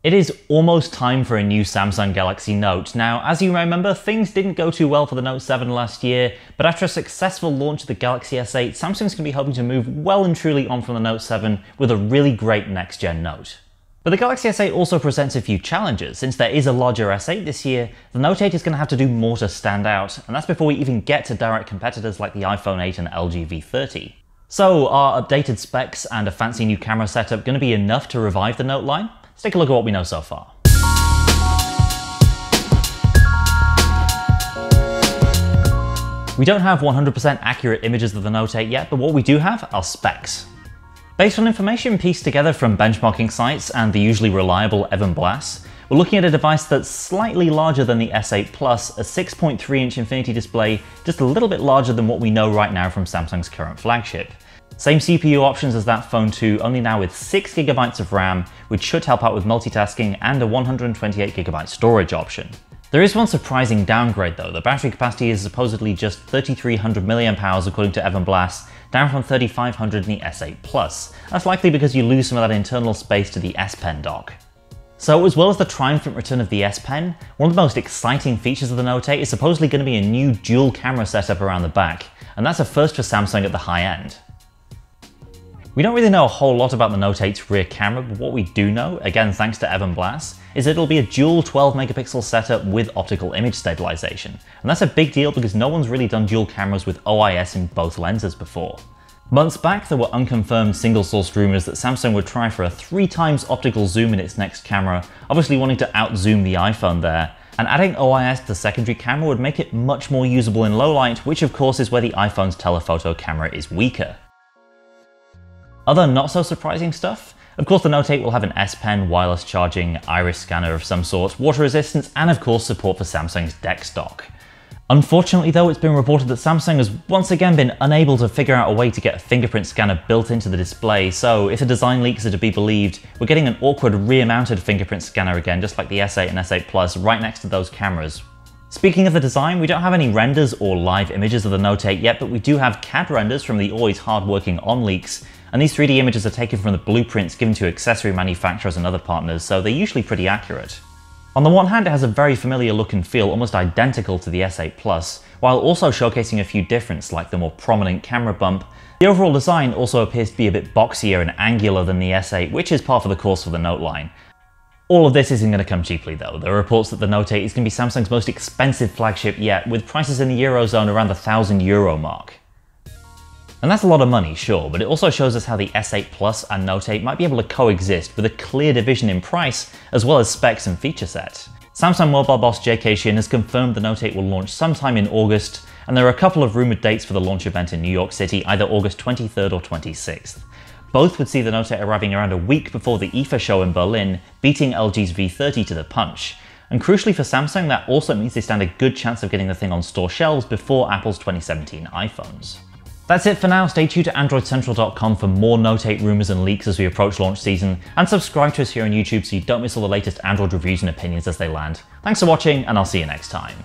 It is almost time for a new Samsung Galaxy Note. Now, as you remember, things didn't go too well for the Note 7 last year, but after a successful launch of the Galaxy S8, Samsung's going to be hoping to move well and truly on from the Note 7 with a really great next-gen Note. But the Galaxy S8 also presents a few challenges. Since there is a larger S8 this year, the Note 8 is going to have to do more to stand out, and that's before we even get to direct competitors like the iPhone 8 and LG V30. So, are updated specs and a fancy new camera setup going to be enough to revive the Note line? Let's take a look at what we know so far. We don't have 100% accurate images of the Note 8 yet, but what we do have are specs. Based on information pieced together from benchmarking sites and the usually reliable Evan Blass, we're looking at a device that's slightly larger than the S8 Plus, a 6.3-inch Infinity display, just a little bit larger than what we know right now from Samsung's current flagship. Same CPU options as that phone too, only now with 6GB of RAM, which should help out with multitasking, and a 128GB storage option. There is one surprising downgrade though. The battery capacity is supposedly just 3300 mAh according to Evan Blass, down from 3500 in the S8 Plus. That's likely because you lose some of that internal space to the S Pen dock. So as well as the triumphant return of the S Pen, one of the most exciting features of the Note 8 is supposedly going to be a new dual camera setup around the back, and that's a first for Samsung at the high end. We don't really know a whole lot about the Note 8's rear camera, but what we do know, again thanks to Evan Blass, is it'll be a dual 12-megapixel setup with optical image stabilization. And that's a big deal because no one's really done dual cameras with OIS in both lenses before. Months back, there were unconfirmed single-sourced rumors that Samsung would try for a 3x optical zoom in its next camera, obviously wanting to outzoom the iPhone there. And adding OIS to the secondary camera would make it much more usable in low light, which of course is where the iPhone's telephoto camera is weaker. Other not so surprising stuff? Of course the Note 8 will have an S Pen, wireless charging, iris scanner of some sort, water resistance, and of course support for Samsung's DeX dock. Unfortunately though, it's been reported that Samsung has once again been unable to figure out a way to get a fingerprint scanner built into the display, so if the design leaks are to be believed, we're getting an awkward rear-mounted fingerprint scanner again, just like the S8 and S8 Plus, right next to those cameras. Speaking of the design, we don't have any renders or live images of the Note 8 yet, but we do have CAD renders from the always hard-working On leaks, and these 3D images are taken from the blueprints given to accessory manufacturers and other partners, so they're usually pretty accurate. On the one hand, it has a very familiar look and feel, almost identical to the S8 Plus, while also showcasing a few differences like the more prominent camera bump. The overall design also appears to be a bit boxier and angular than the S8, which is par for the course for the Note line. All of this isn't going to come cheaply though. There are reports that the Note 8 is going to be Samsung's most expensive flagship yet, with prices in the Eurozone around the €1,000 mark. And that's a lot of money, sure, but it also shows us how the S8 Plus and Note 8 might be able to coexist with a clear division in price, as well as specs and feature set. Samsung mobile boss JK Shin has confirmed the Note 8 will launch sometime in August, and there are a couple of rumoured dates for the launch event in New York City, either August 23rd or 26th. Both would see the Note 8 arriving around a week before the IFA show in Berlin, beating LG's V30 to the punch. And crucially for Samsung, that also means they stand a good chance of getting the thing on store shelves before Apple's 2017 iPhones. That's it for now. Stay tuned to AndroidCentral.com for more Note 8 rumours and leaks as we approach launch season, and subscribe to us here on YouTube so you don't miss all the latest Android reviews and opinions as they land. Thanks for watching, and I'll see you next time.